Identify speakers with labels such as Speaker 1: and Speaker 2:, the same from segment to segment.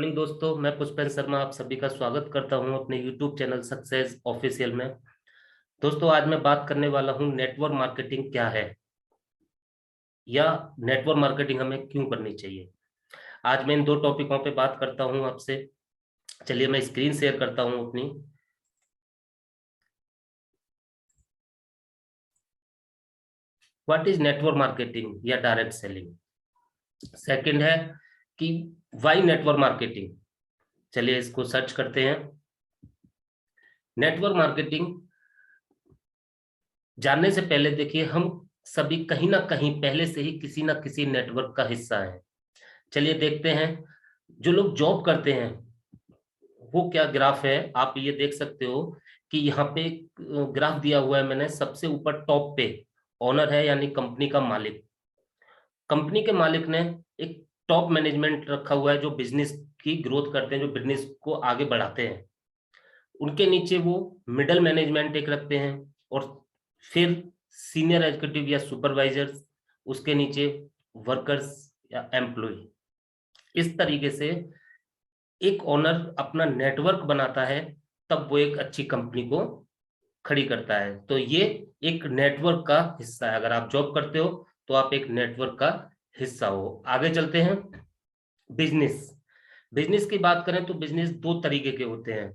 Speaker 1: Morning दोस्तों, मैं पुष्पेंद्र शर्मा आप सभी का स्वागत करता हूं अपने यूट्यूब चैनल सक्सेस ऑफिशियल में। दोस्तों, आज मैं बात करने वाला हूं नेटवर्क मार्केटिंग क्या है या नेटवर्क मार्केटिंग हमें क्यों करनी चाहिए। आज मैं इन दो टॉपिकों पे बात करता हूं आपसे। चलिए मैं स्क्रीन शेयर करता हूं अपनी। व्हाट इज नेटवर्क मार्केटिंग या डायरेक्ट सेलिंग। सेकंड है कि वाई नेटवर्क मार्केटिंग। चलिए इसको सर्च करते हैं। नेटवर्क मार्केटिंग जानने से पहले देखिए, हम सभी कहीं ना कहीं पहले से ही किसी ना किसी नेटवर्क का हिस्सा है। चलिए देखते हैं। जो लोग जॉब करते हैं वो क्या ग्राफ है आप ये देख सकते हो कि यहाँ पे ग्राफ दिया हुआ है मैंने। सबसे ऊपर टॉप पे ओनर है, यानी कंपनी का मालिक। कंपनी के मालिक ने एक टॉप मैनेजमेंट रखा हुआ है जो बिजनेस की ग्रोथ करते हैं, जो बिजनेस को आगे बढ़ाते हैं। उनके नीचे वो मिडिल मैनेजमेंट एक रखते हैं, और फिर सीनियर एग्जीक्यूटिव या सुपरवाइजर्स, उसके नीचे वर्कर्स या एम्प्लॉय। इस तरीके से एक ओनर अपना नेटवर्क बनाता है, तब वो एक अच्छी कंपनी को खड़ी करता है। तो ये एक नेटवर्क का हिस्सा है। अगर आप जॉब करते हो तो आप एक नेटवर्क का हिस्सा हो। आगे चलते हैं। बिजनेस बिजनेस की बात करें तो बिजनेस दो तरीके के होते हैं।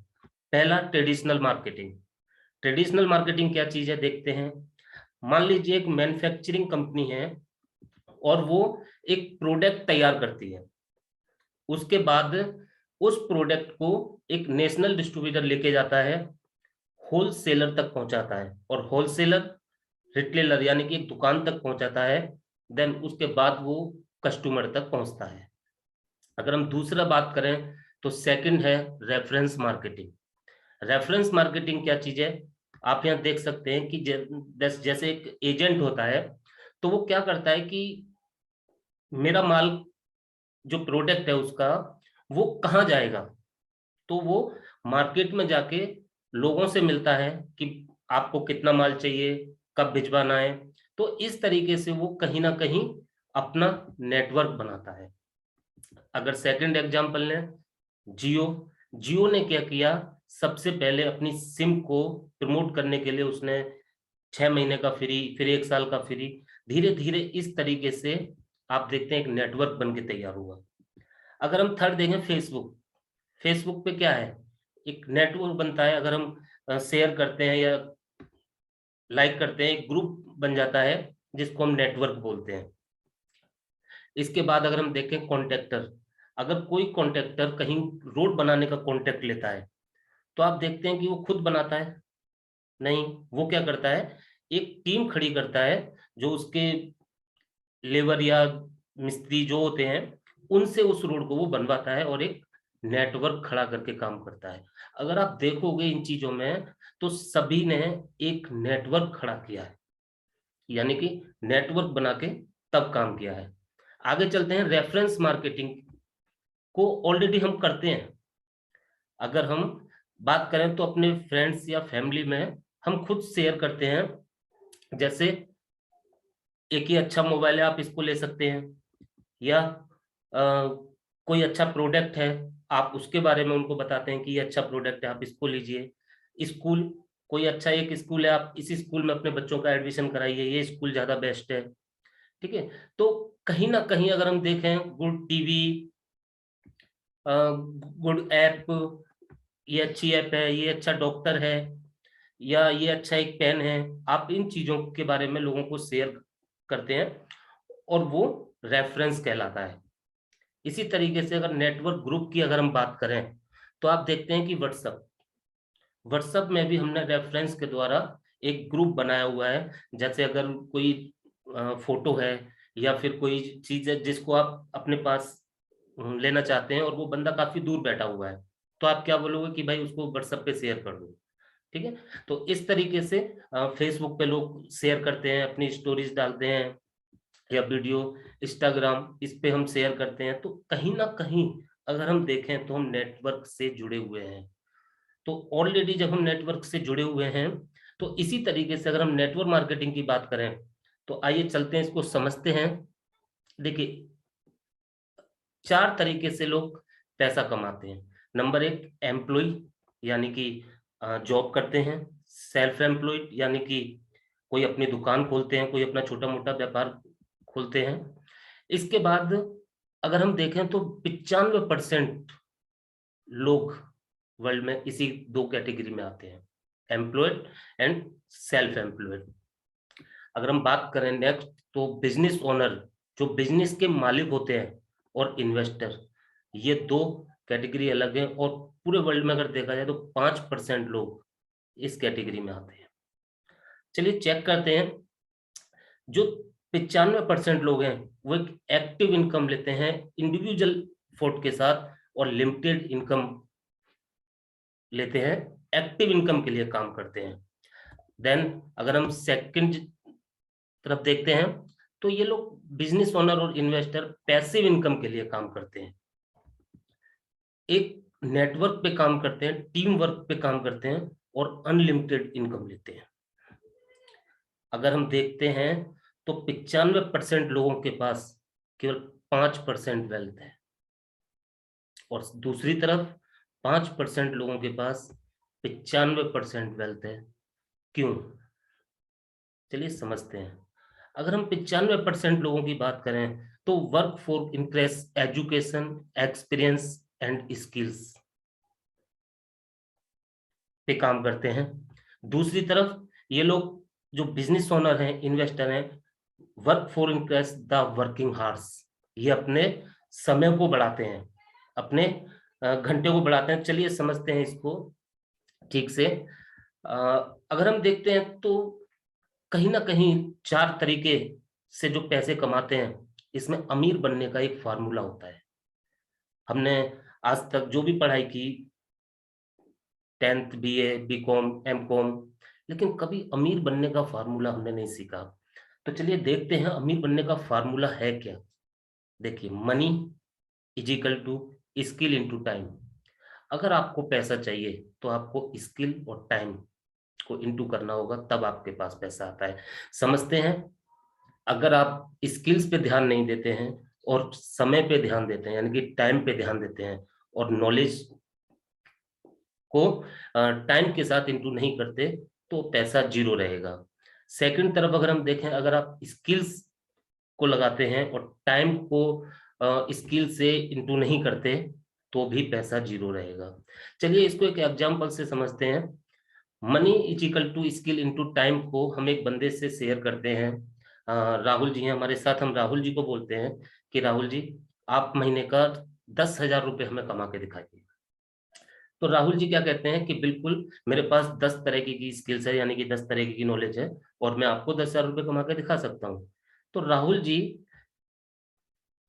Speaker 1: पहला, ट्रेडिशनल मार्केटिंग। ट्रेडिशनल मार्केटिंग क्या चीज है देखते हैं। मान लीजिए एक मैन्युफैक्चरिंग कंपनी है और वो एक प्रोडक्ट तैयार करती है। उसके बाद उस प्रोडक्ट को एक नेशनल डिस्ट्रीब्यूटर लेके जाता है, होलसेलर तक पहुंचाता है, और होलसेलर रिटेलर यानी कि एक दुकान तक पहुंचाता है। देन उसके बाद वो कस्टमर तक पहुंचता है। अगर हम दूसरा बात करें तो सेकंड है रेफरेंस मार्केटिंग। रेफरेंस मार्केटिंग क्या चीज है आप यहाँ देख सकते हैं कि जैसे एक एजेंट होता है, तो वो क्या करता है कि मेरा माल जो प्रोडक्ट है उसका वो कहाँ जाएगा, तो वो मार्केट में जाके लोगों से मिलता है कि आपको कितना माल चाहिए, कब भिजवाना है। तो इस तरीके से वो कहीं ना कहीं अपना नेटवर्क बनाता है। अगर सेकंड एग्जांपल लें, जियो। जियो ने क्या किया, सबसे पहले अपनी सिम को प्रमोट करने के लिए उसने 6 महीने का फ्री, फिर 1 साल का फ्री, धीरे धीरे इस तरीके से आप देखते हैं एक नेटवर्क बन के तैयार हुआ। अगर हम थर्ड देखें, फेसबुक। फेसबुक पे क्या है, एक नेटवर्क बनता है। अगर हम शेयर करते हैं या लाइक करते हैं, एक ग्रुप बन जाता है जिसको हम नेटवर्क बोलते हैं। इसके बाद अगर हम देखें कॉन्ट्रैक्टर, अगर कोई कॉन्ट्रैक्टर कहीं रोड बनाने का कॉन्ट्रैक्ट लेता है, तो आप देखते हैं कि वो खुद बनाता है, नहीं, वो क्या करता है, एक टीम खड़ी करता है जो उसके लेबर या मिस्त्री जो होते हैं उनसे उस रोड को वो बनवाता है और एक नेटवर्क खड़ा करके काम करता है। अगर आप देखोगे इन चीजों में तो सभी ने एक नेटवर्क खड़ा किया है, यानी कि नेटवर्क बना के तब काम किया है। आगे चलते हैं। रेफरेंस मार्केटिंग को ऑलरेडी हम करते हैं। अगर हम बात करें तो अपने फ्रेंड्स या फैमिली में हम खुद शेयर करते हैं। जैसे एक ही अच्छा मोबाइल है, आप इसको ले सकते हैं, या कोई अच्छा प्रोडक्ट है, आप उसके बारे में उनको बताते हैं कि ये अच्छा प्रोडक्ट है, आप इसको लीजिए। स्कूल, कोई अच्छा एक स्कूल है, आप इसी स्कूल में अपने बच्चों का एडमिशन कराइए, ये स्कूल ज्यादा बेस्ट है। ठीक है। तो कहीं ना कहीं अगर हम देखें, गुड टीवी, गुड ऐप, ये अच्छी ऐप है, ये अच्छा डॉक्टर है, या ये अच्छा एक पेन है, आप इन चीजों के बारे में लोगों को शेयर करते हैं और वो रेफरेंस कहलाता है। इसी तरीके से अगर नेटवर्क ग्रुप की अगर हम बात करें तो आप देखते हैं कि व्हाट्सएप, व्हाट्सएप में भी हमने रेफरेंस के द्वारा एक ग्रुप बनाया हुआ है। जैसे अगर कोई फोटो है या फिर कोई चीज है जिसको आप अपने पास लेना चाहते हैं और वो बंदा काफी दूर बैठा हुआ है, तो आप क्या बोलोगे कि भाई उसको व्हाट्सएप पे शेयर कर दो। ठीक है। तो इस तरीके से फेसबुक पे लोग शेयर करते हैं, अपनी स्टोरीज डालते हैं, या वीडियो, इंस्टाग्राम, इस पे हम शेयर करते हैं। तो कहीं ना कहीं अगर हम देखें तो हम नेटवर्क से जुड़े हुए हैं। तो ऑलरेडी जब हम नेटवर्क से जुड़े हुए हैं, तो इसी तरीके से अगर हम नेटवर्क मार्केटिंग की बात करें तो आइए चलते हैं, इसको समझते हैं। देखिए, चार तरीके से लोग पैसा कमाते हैं। नंबर 1 एम्प्लॉय यानी कि जॉब करते हैं, सेल्फ एम्प्लॉयड यानी कि कोई अपनी दुकान खोलते हैं, कोई अपना छोटा मोटा व्यापार खोलते हैं। इसके बाद अगर हम देखें तो 95% लोग वर्ल्ड में इसी 2 कैटेगरी में आते हैं, एम्प्लॉयड एंड सेल्फ एम्प्लॉयड। अगर हम बात करें नेक्स्ट, तो बिजनेस ओनर जो बिजनेस के मालिक होते हैं, और इन्वेस्टर, ये 2 कैटेगरी अलग है। और पूरे वर्ल्ड में अगर देखा जाए तो 5% लोग इस कैटेगरी में आते हैं। चलिए चेक करते हैं। जो 95% लोग हैं वो एक एक्टिव इनकम लेते हैं इंडिविजुअल फोर्ट के साथ, और लिमिटेड इनकम लेते हैं, एक्टिव इनकम के लिए काम करते हैं। देन अगर हम सेकंड तरफ देखते हैं तो ये लोग बिजनेस ओनर और इन्वेस्टर पैसिव इनकम के लिए काम करते हैं, एक नेटवर्क पे काम करते हैं, टीम वर्क पे काम करते हैं, और अनलिमिटेड इनकम लेते हैं। अगर हम देखते हैं तो 95% लोगों के पास केवल 5% वेल्थ है, और दूसरी तरफ 5% लोगों के पास 95% वेल्थ है। क्यों? चलिए समझते हैं। अगर हम 95% लोगों की बात करें तो work for increase education, experience and skills पे काम करते हैं। दूसरी तरफ ये लोग जो बिजनेस ओनर हैं, इन्वेस्टर हैं, work for increase the working hours, ये अपने समय को बढ़ाते हैं, अपने घंटे को बढ़ाते हैं। चलिए समझते हैं इसको ठीक से। अगर हम देखते हैं तो कहीं ना कहीं 4 तरीके से जो पैसे कमाते हैं, इसमें अमीर बनने का एक फार्मूला होता है। हमने आज तक जो भी पढ़ाई की, 10th BA, BCom, MCom, लेकिन कभी अमीर बनने का फार्मूला हमने नहीं सीखा। तो चलिए देखते हैं अमीर बनने का फार्मूला है क्या। देखिए, money is equal to skill into time. अगर आपको पैसा चाहिए तो आपको स्किल और टाइम को इनटू करना होगा, तब आपके पास पैसा आता है। समझते हैं। अगर आप स्किल्स पे ध्यान नहीं देते हैं और समय पे ध्यान देते हैं, यानी कि टाइम पे ध्यान देते हैं, और नॉलेज को टाइम के साथ इनटू नहीं करते, तो पैसा 0 रहेगा। सेकंड तरफ अगर हम देखें, अगर आप स्किल्स को लगाते हैं और टाइम को स्किल से इनटू नहीं करते, तो भी पैसा 0 रहेगा। चलिए इसको एक एग्जांपल से समझते हैं। Money is equal to skill into time को हम एक बंदे से शेयर करते हैं। राहुल जी हैं हमारे साथ, हम राहुल जी को बोलते हैं कि राहुल जी, आप महीने का 10,000 रुपये हमें कमा के दिखाइए। तो राहुल जी क्या कहते हैं कि बिल्कुल, मेरे पास 10 तरह की स्किल्स है, यानी कि 10 तरह की नॉलेज है, और मैं आपको 10,000 रुपये कमा के दिखा सकता हूँ। तो राहुल जी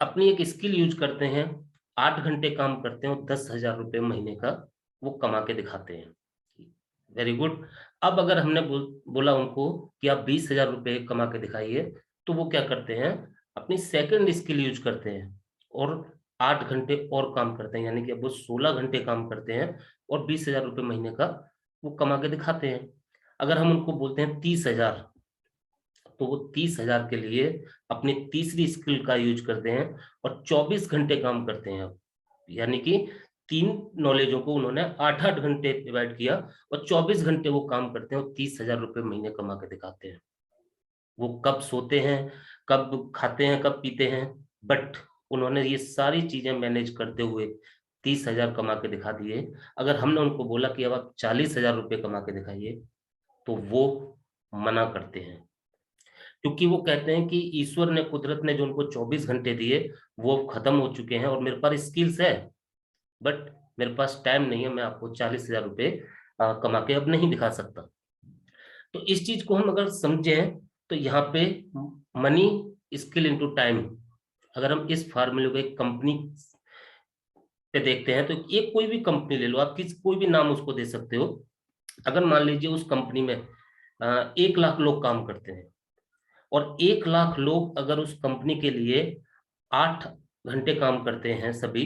Speaker 1: अपनी एक स्किल यूज करते हैं, 8 घंटे काम करते हैं, और 10,000 रुपये महीने का वो कमा के दिखाते हैं। Very good. अब अगर हमने बोला उनको कि आप 20,000 रुपये कमा के दिखाइए, तो वो क्या करते हैं, अपनी सेकंड स्किल यूज करते हैं और 8 घंटे और काम करते हैं, यानी कि अब वो 16 घंटे काम करते हैं, और 20,000 रुपये महीने का वो कमा के दिखाते हैं। अगर हम उनको बोलते हैं 30,000, तो वो 30,000 के लिए अपनी तीसरी स्किल का यूज करते हैं और 24 घंटे काम करते हैं। यानी कि 3 नॉलेजों को उन्होंने 8-8 घंटे डिवाइड किया, और 24 घंटे वो काम करते हैं और 30,000 रुपये महीने कमा के दिखाते हैं। वो कब सोते हैं, कब खाते हैं, कब पीते हैं, बट उन्होंने ये सारी चीजें मैनेज करते हुए 30,000 कमा के दिखा दिए। अगर हमने उनको बोला कि अब आप 40,000 रुपये कमा के दिखाइए, तो वो मना करते हैं, क्योंकि वो कहते हैं कि ईश्वर ने, कुदरत ने जो उनको 24 घंटे दिए वो खत्म हो चुके हैं, और मेरे पास स्किल्स है, बट मेरे पास टाइम नहीं है, मैं आपको 40,000 रुपये कमा के अब नहीं दिखा सकता। तो इस चीज को हम अगर समझें तो यहाँ पे मनी स्किल इनटू टाइम, अगर हम इस फार्मूले को एक कंपनी पे देखते हैं, तो ये कोई भी कंपनी ले लो आप, कोई भी नाम उसको दे सकते हो। अगर मान लीजिए उस कंपनी में 1 लाख लोग काम करते हैं, और 1 लाख लोग अगर उस कंपनी के लिए 8 घंटे काम करते हैं सभी,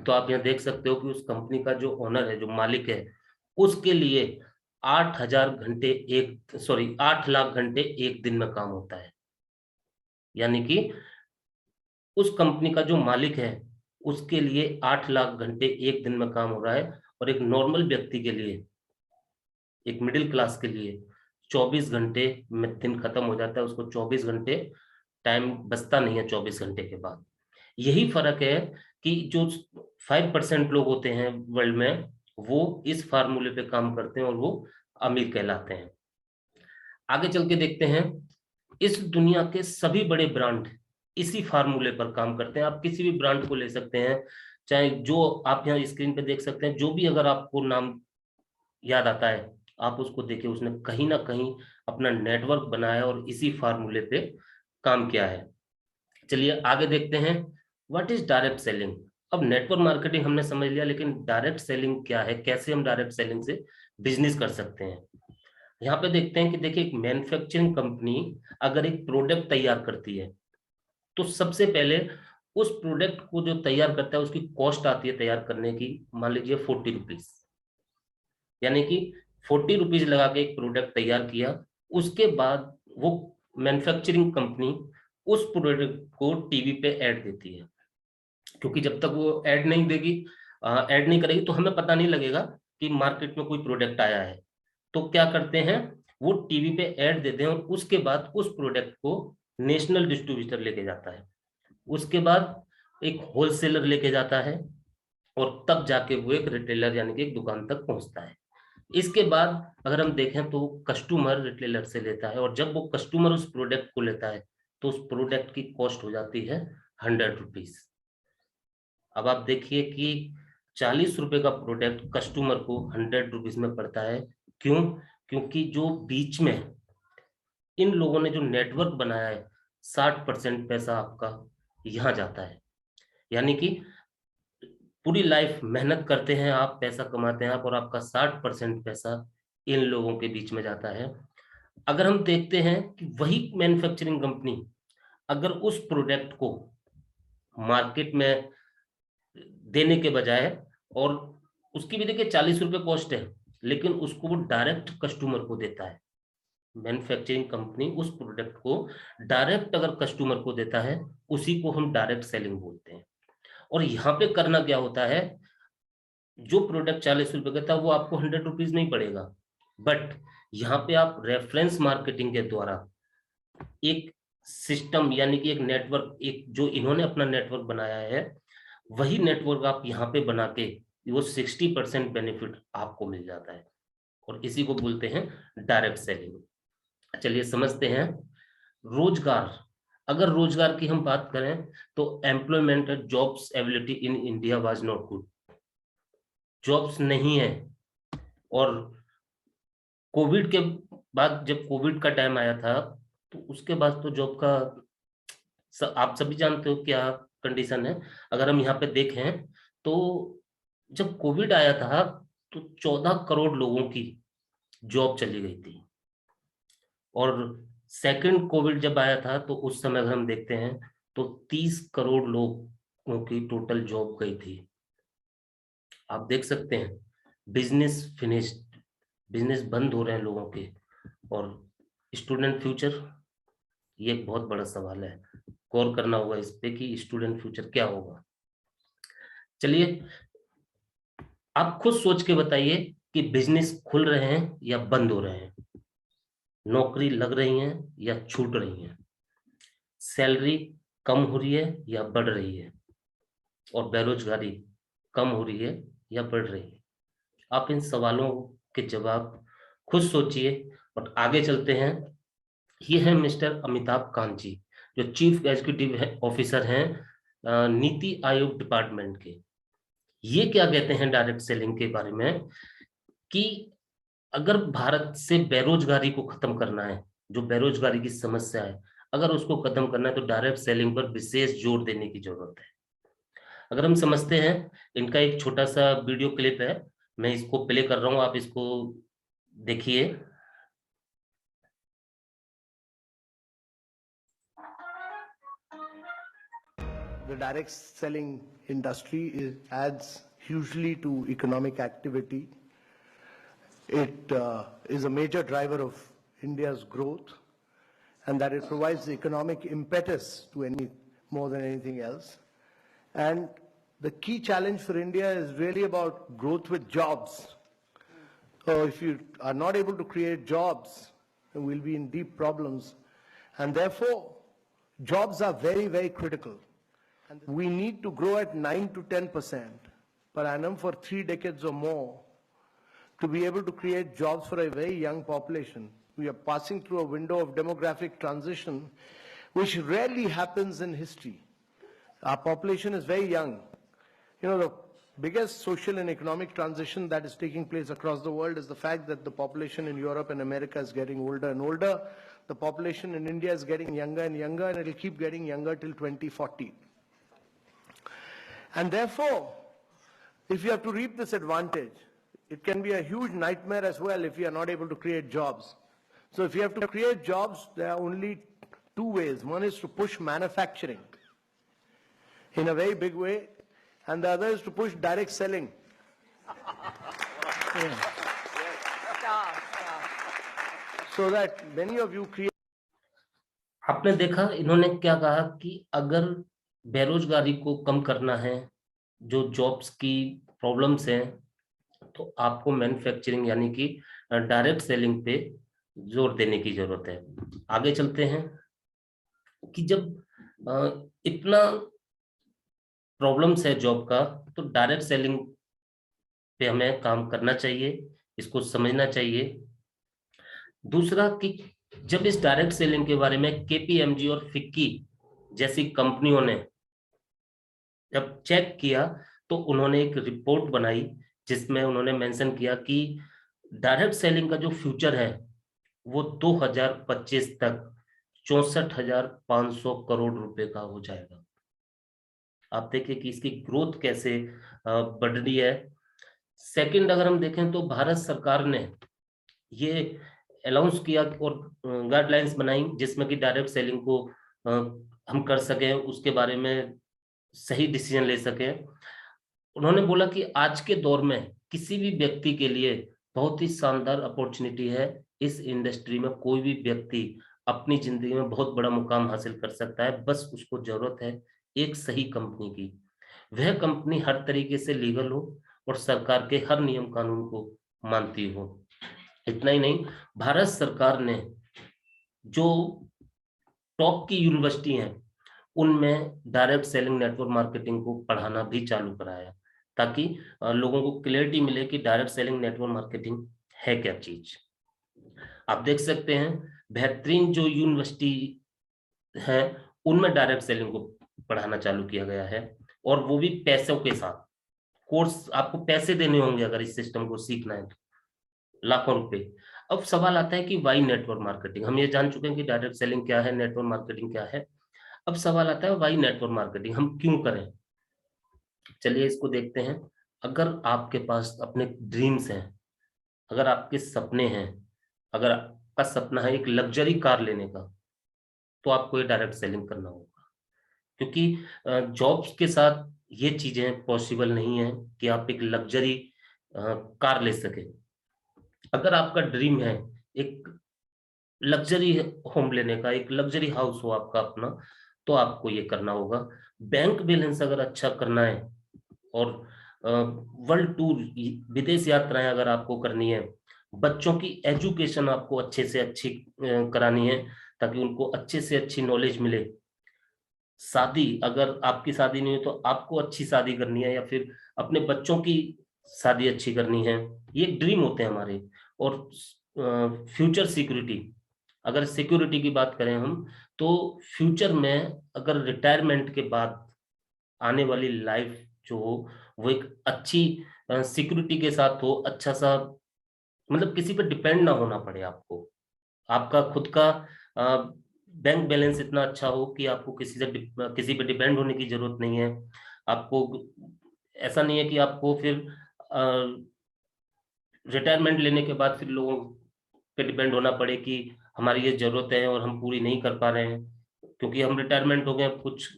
Speaker 1: तो आप यहाँ देख सकते हो कि उस कंपनी का जो ओनर है, जो मालिक है, उसके लिए 8 लाख घंटे एक दिन में काम होता है। यानी कि उस कंपनी का जो मालिक है, उसके लिए 8 लाख घंटे एक दिन में काम हो रहा है, और एक नॉर्मल व्यक्ति के लिए, एक मिडिल क्लास के लिए 24 घंटे में दिन खत्म हो जाता है, उसको 24 घंटे टाइम बचता नहीं है 24 घंटे के बाद। यही फर्क है कि जो 5% लोग होते हैं वर्ल्ड में, वो इस फार्मूले पे काम करते हैं और वो अमीर कहलाते हैं। आगे चल के देखते हैं, इस दुनिया के सभी बड़े ब्रांड इसी फार्मूले पर काम करते हैं। आप किसी भी ब्रांड को ले सकते हैं, चाहे जो आप यहाँ स्क्रीन पे देख सकते हैं, जो भी अगर आपको नाम याद आता है आप उसको देखिए, उसने कहीं ना कहीं अपना नेटवर्क बनाया और इसी फार्मूले पे काम किया है। चलिए आगे देखते हैं, व्हाट इज डायरेक्ट सेलिंग। अब नेटवर्क मार्केटिंग हमने समझ लिया, लेकिन डायरेक्ट सेलिंग क्या है, कैसे हम डायरेक्ट सेलिंग से बिजनेस कर सकते हैं। यहाँ पे देखते हैं कि देखिए, एक मैन्युफैक्चरिंग कंपनी अगर एक प्रोडक्ट तैयार करती है, तो सबसे पहले उस प्रोडक्ट को जो तैयार करता है उसकी कॉस्ट आती है तैयार करने की, मान लीजिए 40 रुपीज, यानी कि 40 रुपीज लगा के एक प्रोडक्ट तैयार किया। उसके बाद वो मैन्युफैक्चरिंग कंपनी उस प्रोडक्ट को टीवी पे ऐड देती है, क्योंकि जब तक वो ऐड नहीं देगी, ऐड नहीं करेगी, तो हमें पता नहीं लगेगा कि मार्केट में कोई प्रोडक्ट आया है। तो क्या करते हैं, वो टीवी पे ऐड देते हैं और उसके बाद उस प्रोडक्ट को नेशनल डिस्ट्रीब्यूटर लेके जाता है, उसके बाद एक होलसेलर लेके जाता है, और तब जाके वो एक रिटेलर यानी कि एक दुकान तक पहुंचता है। इसके बाद अगर हम देखें तो कस्टमर रिटेलर से लेता है, और जब वो कस्टमर उस प्रोडक्ट को लेता है तो उस प्रोडक्ट की कॉस्ट हो जाती है 100 रुपीज। अब आप देखिए कि 40 रुपए का प्रोडक्ट कस्टमर को 100 रुपीज में पड़ता है। क्यों? क्योंकि जो बीच में इन लोगों ने जो नेटवर्क बनाया है, 60% पैसा आपका यहाँ जाता है। यानी कि पूरी लाइफ मेहनत करते हैं आप, पैसा कमाते हैं आप, और आपका 60% पैसा इन लोगों के बीच में जाता है। अगर हम देखते हैं कि वही मैन्युफैक्चरिंग कंपनी अगर उस प्रोडक्ट को मार्केट में देने के बजाय, और उसकी भी देखिए 40 रुपए कॉस्ट है, लेकिन उसको वो डायरेक्ट कस्टमर को देता है, मैन्युफैक्चरिंग कंपनी उस प्रोडक्ट को डायरेक्ट अगर कस्टमर को देता है, उसी को हम डायरेक्ट सेलिंग बोलते हैं। और यहाँ पे करना क्या होता है, जो प्रोडक्ट 40 रुपए का था वो आपको 100 रुपीज नहीं पड़ेगा, बट यहाँ पे आप रेफरेंस मार्केटिंग के द्वारा एक सिस्टम यानी कि एक नेटवर्क, एक जो इन्होंने अपना नेटवर्क बनाया है, वही नेटवर्क आप यहाँ पे बना के वो 60% बेनिफिट आपको मिल जाता है, और इसी को बोलते हैं डायरेक्ट सेलिंग। चलिए समझते हैं, रोजगार। अगर रोजगार की हम बात करें तो employment jobs ability in India was not good, jobs नहीं है। और कोविड के बाद, जब कोविड का टाइम आया था, तो उसके बाद तो जॉब का आप सभी जानते हो क्या कंडीशन है। अगर हम यहाँ पे देखें तो जब कोविड आया था तो 14 करोड़ लोगों की जॉब चली गई थी, और सेकंड कोविड जब आया था तो उस समय अगर हम देखते हैं तो 30 करोड़ लोगों की टोटल जॉब गई थी। आप देख सकते हैं, बिजनेस फिनिश्ड, बिजनेस बंद हो रहे हैं लोगों के। और स्टूडेंट फ्यूचर, ये एक बहुत बड़ा सवाल है, गौर करना होगा इस पे कि स्टूडेंट फ्यूचर क्या होगा। चलिए आप खुद सोच के बताइए कि बिजनेस खुल रहे हैं या बंद हो रहे हैं, नौकरी लग रही है या छूट रही है, सैलरी कम हो रही है या बढ़ रही है, और बेरोजगारी कम हो रही है या बढ़ रही है। आप इन सवालों के जवाब खुद सोचिए और आगे चलते हैं। ये है मिस्टर अमिताभ कांत जी, जो चीफ एग्जीक्यूटिव ऑफिसर हैं नीति आयोग डिपार्टमेंट के। ये क्या कहते हैं डायरेक्ट सेलिंग के बारे में, कि अगर भारत से बेरोजगारी को खत्म करना है, जो बेरोजगारी की समस्या है, अगर उसको खत्म करना है तो डायरेक्ट सेलिंग पर विशेष जोर देने की जरूरत है। अगर हम समझते हैं, इनका एक छोटा सा वीडियो क्लिप है, मैं इसको प्ले कर रहा हूं, आप इसको देखिए।
Speaker 2: The direct selling industry adds hugely to economic activity. It is a major driver of India's growth, and that it provides the economic impetus to more than anything else. And the key challenge for India is really about growth with jobs. So if you are not able to create jobs, then we'll be in deep problems. And therefore, jobs are very, very critical. And we need to grow at 9 to 10% per annum for 3 decades or more to be able to create jobs for a very young population. We are passing through a window of demographic transition, which rarely happens in history. Our population is very young. You know, the biggest social and economic transition that is taking place across the world is the fact that the population in Europe and America is getting older and older. The population in India is getting younger and younger, and it will keep getting younger till 2040. And therefore, if you have to reap this advantage, it can be a huge nightmare as well if you are not able to create jobs. So if you have to create jobs, there are only 2 ways. One is to push manufacturing in a very big way, and the other is to push direct selling. Yeah. So that many of you create.
Speaker 1: आपने देखा इन्होंने क्या कहा कि अगर बेरोजगारी को कम करना है, जो जॉब्स की प्रॉब्लम्स हैं, तो आपको मैन्युफैक्चरिंग यानी कि डायरेक्ट सेलिंग पे जोर देने की जरूरत है। आगे चलते हैं कि जब इतना प्रॉब्लम्स है जॉब का, तो डायरेक्ट सेलिंग पे हमें काम करना चाहिए, इसको समझना चाहिए। दूसरा कि जब इस डायरेक्ट सेलिंग के बारे में केपीएमजी और फिक्की जैसी कंपनियों ने जब चेक किया, तो उन्होंने एक रिपोर्ट बनाई जिसमें उन्होंने मेंशन किया कि डायरेक्ट सेलिंग का जो फ्यूचर है वो 2025 तक 64,500 करोड़ रुपए का हो जाएगा। आप देखिए कि इसकी ग्रोथ कैसे बढ़ रही है। सेकंड, अगर हम देखें तो भारत सरकार ने ये अनाउंस किया और गाइडलाइंस बनाई जिसमें कि डायरेक्ट सेलिंग को हम कर सकें, उसके बारे में सही डिसीजन ले सकें। उन्होंने बोला कि आज के दौर में किसी भी व्यक्ति के लिए बहुत ही शानदार अपॉर्चुनिटी है। इस इंडस्ट्री में कोई भी व्यक्ति अपनी जिंदगी में बहुत बड़ा मुकाम हासिल कर सकता है, बस उसको जरूरत है एक सही कंपनी की। वह कंपनी हर तरीके से लीगल हो और सरकार के हर नियम कानून को मानती हो। इतना ही नहीं, भारत सरकार ने जो टॉप की यूनिवर्सिटी हैं उनमें डायरेक्ट सेलिंग नेटवर्क मार्केटिंग को पढ़ाना भी चालू कराया, ताकि लोगों को क्लियरिटी मिले कि डायरेक्ट सेलिंग नेटवर्क मार्केटिंग है क्या चीज। आप देख सकते हैं बेहतरीन जो यूनिवर्सिटी है उनमें डायरेक्ट सेलिंग को पढ़ाना चालू किया गया है, और वो भी पैसों के साथ। कोर्स आपको पैसे देने होंगे अगर इस सिस्टम को सीखना है तो, लाखों रुपए। अब सवाल आता है कि वाई नेटवर्क मार्केटिंग। हम ये जान चुके हैं कि डायरेक्ट सेलिंग क्या है, नेटवर्क मार्केटिंग क्या है। अब सवाल आता है वाई नेटवर्क मार्केटिंग, हम क्यों करें। चलिए इसको देखते हैं। अगर आपके पास अपने ड्रीम्स हैं, अगर आपके सपने हैं, अगर आपका सपना है एक लग्जरी कार लेने का, तो आपको ये डायरेक्ट सेलिंग करना होगा, क्योंकि जॉब्स के साथ ये चीजें पॉसिबल नहीं है कि आप एक लग्जरी कार ले सके। अगर आपका ड्रीम है एक लग्जरी होम लेने का, एक लग्जरी हाउस हो आपका अपना, तो आपको ये करना होगा। बैंक बैलेंस अगर अच्छा करना है, और वर्ल्ड टूर, विदेश यात्राएं अगर आपको करनी है, बच्चों की एजुकेशन आपको अच्छे से अच्छी करानी है ताकि उनको अच्छे से अच्छी नॉलेज मिले। शादी, अगर आपकी शादी नहीं है तो आपको अच्छी शादी करनी है, या फिर अपने बच्चों की शादी अच्छी करनी है, ये ड्रीम होते हैं हमारे। और फ्यूचर सिक्योरिटी, अगर सिक्योरिटी की बात करें हम, तो फ्यूचर में अगर रिटायरमेंट के बाद आने वाली लाइफ जो हो वो एक अच्छी सिक्योरिटी के साथ हो, अच्छा सा, मतलब किसी पे डिपेंड ना होना पड़े आपको। आपका खुद का बैंक बैलेंस इतना अच्छा हो कि आपको किसी पे डिपेंड होने की जरूरत नहीं है। आपको ऐसा नहीं है कि आपको फिर रिटायरमेंट लेने के बाद फिर लोगों पे डिपेंड होना पड़े कि हमारी ये जरूरत है और हम पूरी नहीं कर पा रहे हैं क्योंकि हम रिटायरमेंट हो गए, कुछ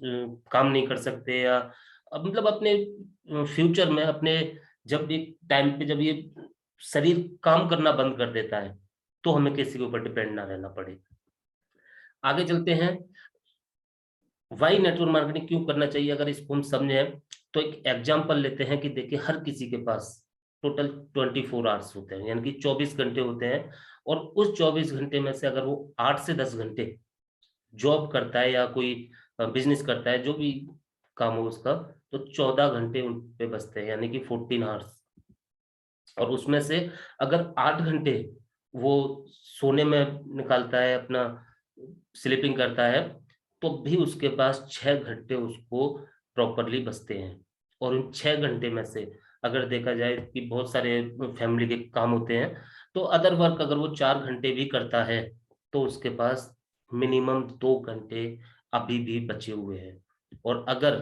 Speaker 1: काम नहीं कर सकते, या मतलब अपने फ्यूचर में, अपने जब एक टाइम पे जब ये शरीर काम करना बंद कर देता है, तो हमें किसी के ऊपर डिपेंड ना रहना पड़े। आगे चलते हैं, वाई नेटवर्क मार्केटिंग क्यों करना चाहिए। अगर इसको हम समझें तो एक एग्जांपल लेते हैं कि देखिए हर किसी के पास टोटल 24 आवर्स होते हैं, यानी कि 24 घंटे होते हैं, और उस 24 घंटे में से अगर वो 8 से 10 घंटे जॉब करता है या कोई बिजनेस करता है, जो भी काम हो उसका, तो 14 घंटे उन पे बचते हैं, यानी कि 14 आवर्स। और उसमें से अगर 8 घंटे वो सोने में निकालता है, अपना स्लीपिंग करता है, तो भी उसके पास 6 घंटे उसको प्रॉपरली बचते हैं। और उन 6 घंटे में से अगर देखा जाए कि बहुत सारे फैमिली के काम होते हैं, तो अदर वर्क अगर वो 4 घंटे भी करता है, तो उसके पास मिनिमम 2 घंटे अभी भी बचे हुए हैं। और अगर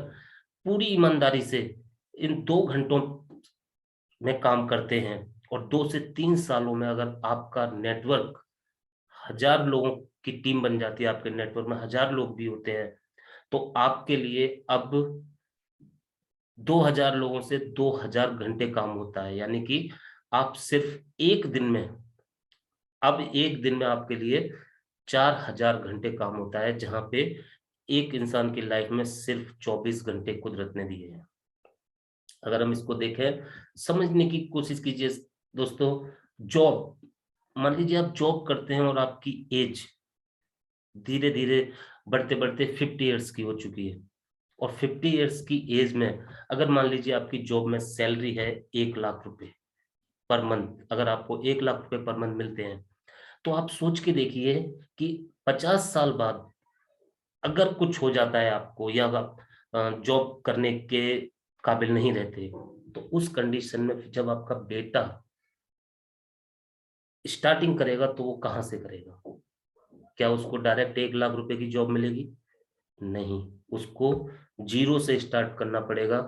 Speaker 1: पूरी ईमानदारी से इन 2 घंटों में काम करते हैं, और 2 से 3 सालों में अगर आपका नेटवर्क 1000 लोगों की टीम बन जाती है, आपके नेटवर्क में 1000 लोग भी होते हैं, तो आपके लिए अब 2000 लोगों से 2000 घंटे काम होता है। यानी कि आप सिर्फ एक दिन में, अब एक दिन में आपके लिए 4000 घंटे काम होता है, जहां पे एक इंसान की लाइफ में सिर्फ 24 घंटे कुदरत ने दिए हैं। अगर हम इसको देखें, समझने की कोशिश कीजिए दोस्तों। जॉब, मान लीजिए आप जॉब करते हैं और आपकी एज धीरे धीरे बढ़ते बढ़ते 50 ईयर्स की हो चुकी है, और 50 ईयर्स की एज में अगर मान लीजिए आपकी जॉब में सैलरी है 1 लाख रुपए पर मंथ, अगर आपको 1 लाख रुपए पर मंथ मिलते हैं, तो आप सोच के देखिए कि 50 साल बाद अगर कुछ हो जाता है आपको, या जॉब करने के काबिल नहीं रहते, तो उस कंडीशन में जब आपका बेटा स्टार्टिंग करेगा, तो वो कहाँ से करेगा? क्या उसको डायरेक्ट 1 लाख रुपए की जॉब मिलेगी? नहीं, उसको जीरो से स्टार्ट करना पड़ेगा।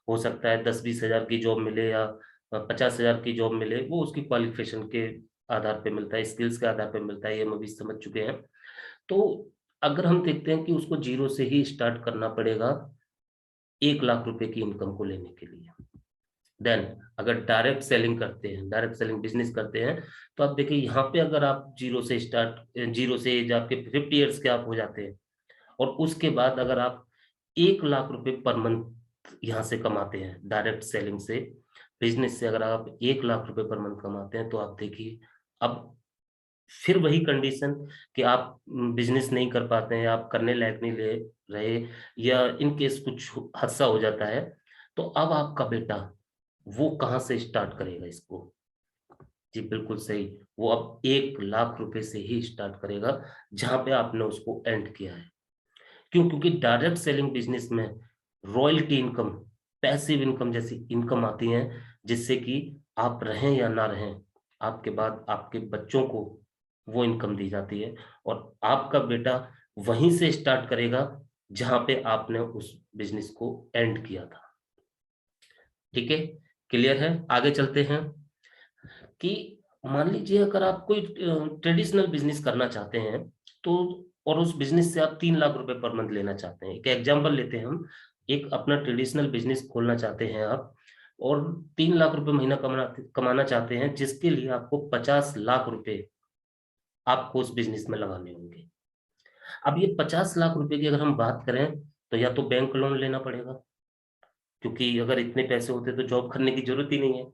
Speaker 1: हो सकता है 10-20 हजार की जॉब मिले, या 50 हजार की जॉब मिले, वो उसकी क्वालिफिकेशन के आधार पे मिलता है, स्किल्स के आधार पे मिलता है, ये हम अभी समझ चुके हैं। तो अगर हम देखते हैं कि उसको जीरो से ही स्टार्ट करना पड़ेगा 1 लाख रुपए की इनकम को लेने के लिए, देन अगर डायरेक्ट सेलिंग करते हैं, डायरेक्ट सेलिंग बिजनेस करते हैं, तो आप देखिए यहाँ पे अगर आप जीरो से एज आपके 50 ईयर्स के आप हो जाते हैं, और उसके बाद अगर आप 1 लाख रुपए पर मंथ यहाँ से कमाते हैं डायरेक्ट सेलिंग से, बिजनेस से अगर आप 1 लाख रुपए पर मंथ कमाते हैं, तो आप देखिए अब फिर वही कंडीशन कि आप बिजनेस नहीं कर पाते हैं, आप करने लायक नहीं ले रहे, या इन केस कुछ हादसा हो जाता है, तो अब आपका बेटा वो कहाँ से स्टार्ट करेगा इसको? जी बिल्कुल सही, वो अब 1 लाख रुपए से ही स्टार्ट करेगा, जहां पे आपने उसको एंड किया है। क्यों? क्योंकि डायरेक्ट सेलिंग बिजनेस में रॉयल्टी इनकम, पैसिव इनकम जैसी इनकम आती है, जिससे कि आप रहें या ना रहें, आपके बाद आपके बच्चों को वो इनकम दी जाती है, और आपका बेटा वहीं से स्टार्ट करेगा जहां पे आपने उस बिजनेस को एंड किया था। ठीक है, क्लियर है? आगे चलते हैं कि मान लीजिए अगर आप कोई ट्रेडिशनल बिजनेस करना चाहते हैं, तो और उस बिजनेस से आप 3 लाख रुपए पर मंथ लेना चाहते हैं, एक एग्जांपल लेते हैं हम, एक अपना ट्रेडिशनल बिजनेस खोलना चाहते हैं आप, और 3 लाख रुपए महीना कमाना चाहते हैं, जिसके लिए आपको 50 लाख रुपए आपको उस बिजनेस में लगाने होंगे। अब ये 50 लाख रुपए की अगर हम बात करें, तो या तो बैंक लोन लेना पड़ेगा, क्योंकि अगर इतने पैसे होते तो जॉब करने की जरूरत ही नहीं है।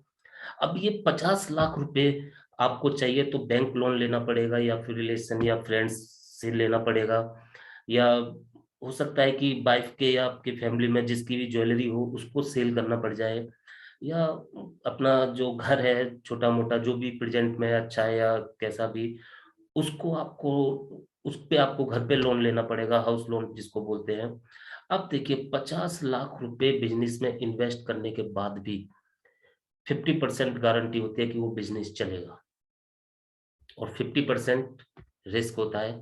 Speaker 1: अब ये 50 लाख रुपए आपको चाहिए, तो बैंक लोन लेना पड़ेगा, या फिर रिलेशन या फ्रेंड्स से लेना पड़ेगा, या हो सकता है कि वाइफ के या आपके फैमिली में जिसकी भी ज्वेलरी हो उसको सेल करना पड़ जाए, या अपना जो घर है छोटा मोटा जो भी प्रेजेंट में अच्छा है या कैसा भी, उसको आपको उस पे आपको घर पे लोन लेना पड़ेगा, हाउस लोन जिसको बोलते हैं। अब देखिए 50 लाख रुपए बिजनेस में इन्वेस्ट करने के बाद भी 50% गारंटी होती है कि वो बिजनेस चलेगा, और 50% रिस्क होता है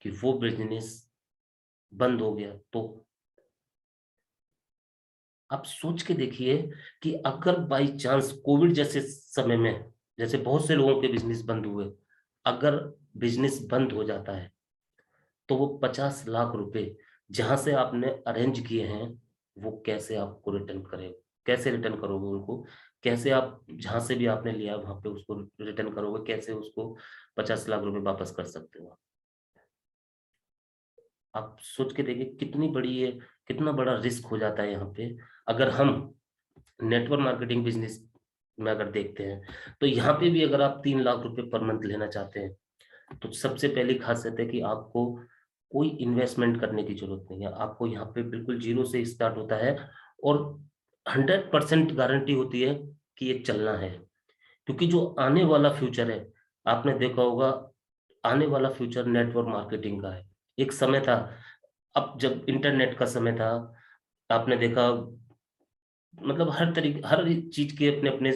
Speaker 1: कि वो बिजनेस बंद हो गया। तो आप सोच के देखिए कि अगर बाई चांस कोविड जैसे समय में, जैसे बहुत से लोगों के बिजनेस बंद हुए, अगर बिजनेस बंद हो जाता है, तो वो 50 लाख रुपए जहां से आपने अरेंज किए हैं, वो कैसे आपको रिटर्न करे, कैसे रिटर्न करोगे उनको? कैसे आप जहां से भी आपने लिया वहां पे उसको रिटर्न करोगे? कैसे उसको 50 लाख रुपए वापस कर सकते हो? आप सोच के देखिए कितनी बड़ी ये, कितना बड़ा रिस्क हो जाता है यहाँ पे। अगर हम नेटवर्क मार्केटिंग बिजनेस में अगर देखते हैं तो यहाँ पे भी अगर आप 3 लाख रुपए पर मंथ लेना चाहते हैं तो सबसे पहली खासियत है कि आपको कोई इन्वेस्टमेंट करने की जरूरत नहीं है। आपको यहाँ पे बिल्कुल जीरो से स्टार्ट होता है और 100% गारंटी होती है कि ये चलना है, क्योंकि जो आने वाला फ्यूचर है, आपने देखा होगा, आने वाला फ्यूचर नेटवर्क मार्केटिंग का है। एक समय था, अब जब इंटरनेट का समय था, आपने देखा, मतलब हर तरीके, हर चीज के अपने अपने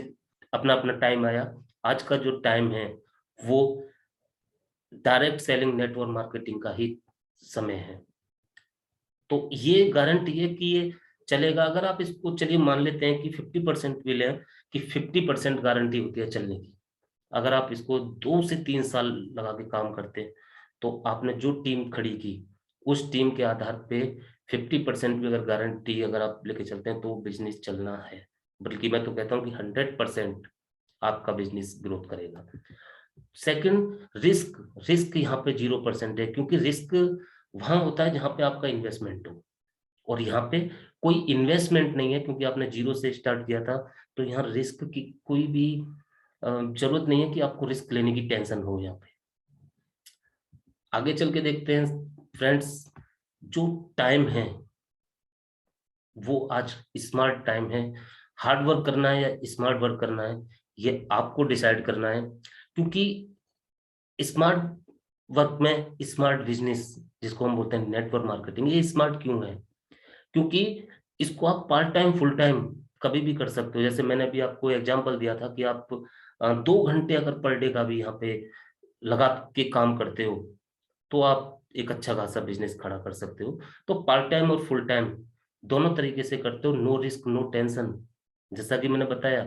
Speaker 1: अपना अपना टाइम आया। आज का जो टाइम है वो डायरेक्ट सेलिंग नेटवर्क मार्केटिंग का ही समय है। तो ये गारंटी है कि ये चलेगा। अगर आप इसको, चलिए मान लेते हैं कि 50% भी लें, कि 50% गारंटी होती है चलने की। अगर आप इसको 2 से 3 साल लगा के काम करते हैं तो आपने जो टीम खड़ी की उस टीम के आधार पे 50% भी अगर गारंटी अगर आप लेके चलते हैं तो बिजनेस चलना है। बल्कि मैं तो कहता हूँ कि 100% आपका बिजनेस ग्रोथ करेगा। Second, risk. रिस्क यहाँ पे 0% है, क्योंकि रिस्क वहां होता है जहां पे आपका इन्वेस्टमेंट हो, और यहाँ पे कोई इन्वेस्टमेंट नहीं है क्योंकि आपने जीरो से स्टार्ट किया था। तो यहाँ रिस्क की कोई भी जरूरत नहीं है कि आपको रिस्क लेने की टेंशन हो। यहाँ पे आगे चल के देखते हैं फ्रेंड्स, जो टाइम है वो आज स्मार्ट टाइम है। हार्ड वर्क करना है या स्मार्ट वर्क करना है, ये आपको डिसाइड करना है। क्योंकि स्मार्ट वर्क में स्मार्ट बिजनेस, जिसको हम बोलते हैं नेटवर्क मार्केटिंग, ये स्मार्ट क्यों है? क्योंकि इसको आप पार्ट टाइम फुल टाइम कभी भी कर सकते हो। जैसे मैंने अभी आपको एग्जांपल दिया था कि आप 2 घंटे अगर पर डे का भी यहाँ पे लगा के काम करते हो तो आप एक अच्छा खासा बिजनेस खड़ा कर सकते हो। तो पार्ट टाइम और फुल टाइम दोनों तरीके से करते हो, नो रिस्क नो टेंशन। जैसा कि मैंने बताया,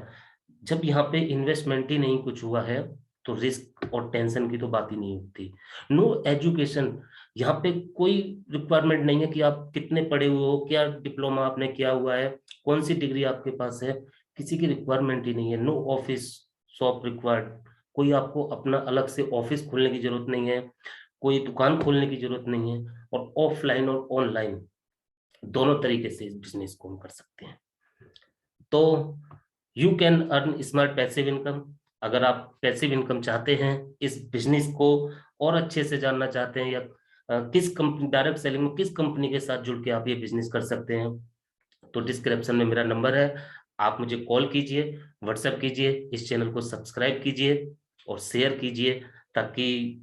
Speaker 1: जब यहाँ पे इन्वेस्टमेंट ही नहीं कुछ हुआ है तो रिस्क और टेंशन की तो बात ही नहीं होती। नो एजुकेशन, यहाँ पे कोई रिक्वायरमेंट नहीं है कि आप कितने पढ़े हुए हो, क्या डिप्लोमा आपने किया हुआ है, कौन सी डिग्री आपके पास है, किसी की रिक्वायरमेंट ही नहीं है। नो ऑफिस शॉप रिक्वायर्ड, कोई आपको अपना अलग से ऑफिस खोलने की जरूरत नहीं है, कोई दुकान खोलने की जरूरत नहीं है। और ऑफलाइन और ऑनलाइन दोनों तरीके से इस बिजनेस को हम कर सकते हैं। तो you can earn smart passive income. अगर आप पैसिव इनकम चाहते हैं, इस बिजनेस को और अच्छे से जानना चाहते हैं, या किस कंपनी, डायरेक्ट सेलिंग में किस कंपनी के साथ जुड़ के आप ये बिजनेस कर सकते हैं, तो डिस्क्रिप्शन में मेरा नंबर है, आप मुझे कॉल कीजिए, व्हाट्सएप कीजिए, इस चैनल को सब्सक्राइब कीजिए और शेयर कीजिए, ताकि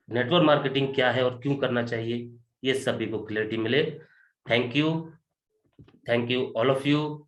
Speaker 1: नेटवर्क मार्केटिंग क्या है और क्यों करना चाहिए ये सभी को क्लैरिटी मिले। Thank you all of you.